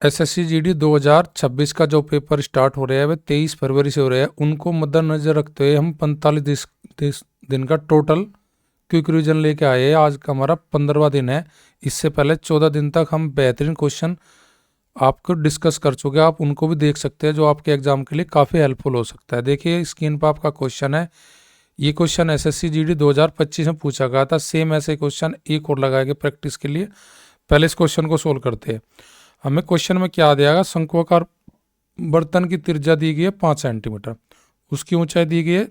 SSC GD 2026 का जो paper start हो रहा है वह 23 फरवरी से हो रहा है। उनको मद्देनजर रखते हुए हम 45 दिन का टोटल क्विक रिवीजन लेके आए हैं। आज का हमारा 15वां दिन है। इससे पहले 14 दिन तक हम बेहतरीन क्वेश्चन आपको डिस्कस कर चुके हैं। आप उनको भी देख सकते हैं जो आपके एग्जाम के लिए काफ़ी हेल्पफुल हो सकता है। देखिए स्क्रीन पर आपका क्वेश्चन है। ये क्वेश्चन एसएससी जीडी 2025 में पूछा गया था। सेम ऐसे क्वेश्चन एक और लगाएंगे प्रैक्टिस के लिए। पहले इस क्वेश्चन को सोल्व करते हैं। हमें क्वेश्चन में क्या दिया गया, शंक्वाकार बर्तन की त्रिज्या दी गई है 5 सेंटीमीटर, उसकी ऊंचाई दी गई है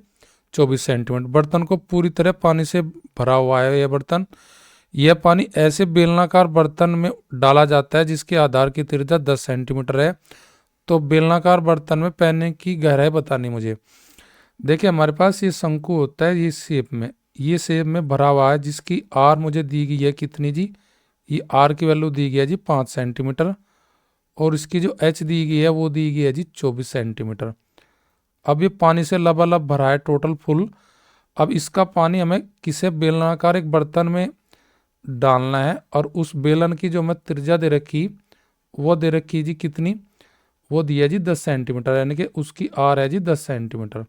24 सेंटीमीटर। बर्तन को पूरी तरह पानी से भरा हुआ है यह बर्तन। यह पानी ऐसे बेलनाकार बर्तन में डाला जाता है जिसके आधार की त्रिज्या 10 सेंटीमीटर है। तो बेलनाकार बर्तन में पानी की गहराई बतानी मुझे। देखिए हमारे पास ये शंकु होता है, ये शेप में भरा हुआ है जिसकी आर मुझे दी गई है कितनी जी, ये आर की वैल्यू दी गई है जी 5 सेंटीमीटर, और इसकी जो एच दी गई है वो दी गई है जी 24 सेंटीमीटर। अब ये पानी से लबालब भरा है टोटल फुल। अब इसका पानी हमें किसे बेलनाकार एक बर्तन में डालना है, और उस बेलन की जो मैं त्रिज्या दे रखी वो दे रखी जी कितनी, वो दी है जी 10 सेंटीमीटर, यानी कि उसकी आर है जी 10 सेंटीमीटर।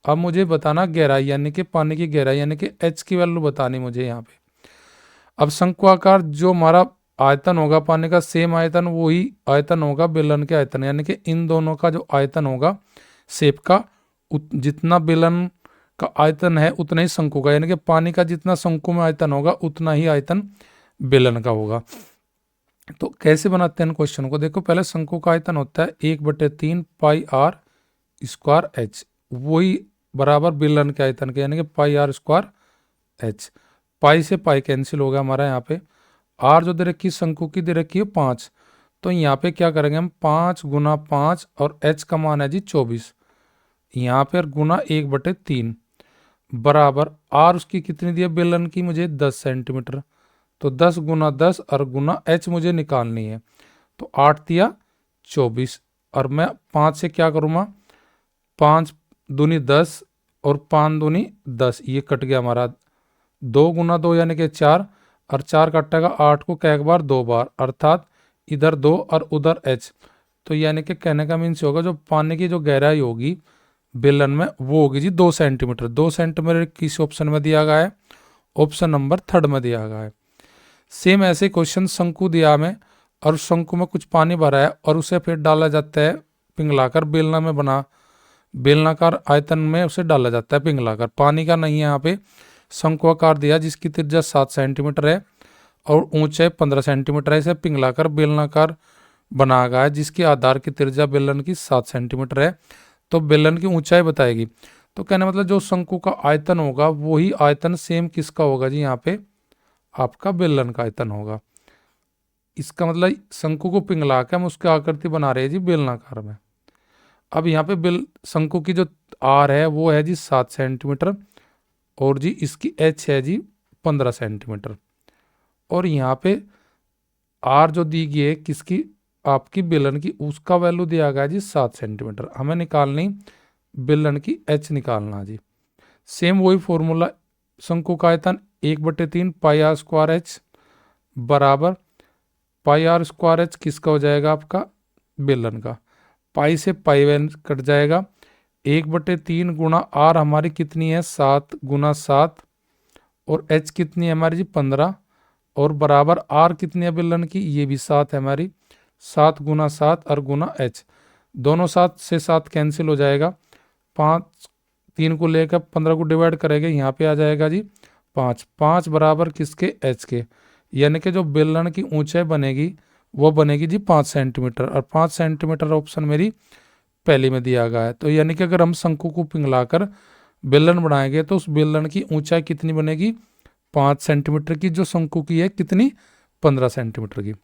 अब मुझे बताना गहराई, यानी कि पानी की गहराई, यानी कि एच की वैल्यू बतानी मुझे यहाँ पे। अब शंक्वाकार जो हमारा आयतन होगा पानी का, सेम आयतन वही आयतन होगा बेलन के आयतन, यानी कि इन दोनों का जो आयतन होगा शेप का, जितना बेलन का आयतन है उतना ही शंकु का, यानी कि पानी का जितना शंकु में आयतन होगा उतना ही आयतन बेलन का होगा। तो कैसे बनाते हैं क्वेश्चन को, देखो पहले शंकु का आयतन होता है 1/3 पाई आर स्क्वायर एच, वही बराबर बेलन के आयतन के, यानी कि पाई आर स्क्वायर एच। पाई से पाई कैंसिल होगा हमारा यहाँ पे। आर जो दे रखी शंकु की दे रखी है 5, तो यहाँ पे क्या करेंगे हम 5 गुना 5, और एच का मान है जी 24, यहाँ पे गुना 1/3 बराबर आर उसकी कितनी दी है बेलन की मुझे 10 सेंटीमीटर, तो 10 गुना 10 और गुना एच मुझे निकालनी है। तो 8 दिया 24, और मैं 5 से क्या करूँगा, 5 दूनी 10 और 5 दूनी 10, ये कट गया हमारा। 2 गुना 2 यानी कि 4, और 4 कटेगा 8 को एक बार 2 बार, अर्थात इधर 2 और उधर एच। तो यानी कि कहने का मीन्स होगा जो पानी की जो गहराई होगी बेलन में वो होगी जी 2 सेंटीमीटर। 2 सेंटीमीटर किस ऑप्शन में दिया गया है, ऑप्शन नंबर 3 में दिया गया है। सेम ऐसे क्वेश्चन शंकु दिया हमें, और शंकु में कुछ पानी भरा है और उसे फिर डाला जाता है पिघलाकर बेलना में बना बेलनाकार आयतन में उसे डाला जाता है पिघलाकर। पानी का नहीं है यहाँ पे, शंक्वाकार दिया जिसकी त्रिज्या 7 सेंटीमीटर है और ऊंचाई 15 सेंटीमीटर है। इसे पिघलाकर बेलनाकार बनाया गया है जिसके आधार की त्रिज्या बेलन की 7 सेंटीमीटर है। तो बेलन की ऊंचाई बताएगी। तो कहने मतलब जो शंकु का आयतन होगा वही आयतन सेम किसका होगा जी, यहाँ पे आपका बेलन का आयतन होगा। इसका मतलब शंकु को पिघला के हम उसकी आकृति बना रहे हैं जी बेलनाकार में। अब यहाँ पे शंकु की जो आर है वो है जी 7 सेंटीमीटर, और जी इसकी एच है जी 15 सेंटीमीटर, और यहाँ पे आर जो दी गई है किसकी, आपकी बेलन की, उसका वैल्यू दिया गया जी 7 सेंटीमीटर। हमें निकालनी बेलन की एच निकालना जी। सेम वही फॉर्मूला, शंकु का आयतन 1/3 पाई आर स्क्वायर एच बराबर पाई आर स्क्वायर एच किसका हो जाएगा, आपका बेलन का। पाई से पाई कट जाएगा, 1/3 गुणा आर हमारी कितनी है 7 गुना 7, और एच कितनी है हमारी जी 15, और बराबर आर कितनी है बेलन की, ये भी 7 है हमारी। 7 गुना 7 और गुना एच, दोनों 7 से 7 कैंसिल हो जाएगा। 5 3 को लेकर 15 को डिवाइड करेंगे, यहाँ पे आ जाएगा जी 5। 5 बराबर किसके, एच के, यानी कि जो बेलन की ऊंचाई बनेगी वो बनेगी जी 5 सेंटीमीटर, और 5 सेंटीमीटर ऑप्शन मेरी पहले में दिया गया है। तो यानी कि अगर हम शंकु को पिघलाकर बेलन बनाएंगे तो उस बेलन की ऊंचाई कितनी बनेगी, 5 सेंटीमीटर की, जो शंकु की है कितनी, 15 सेंटीमीटर की।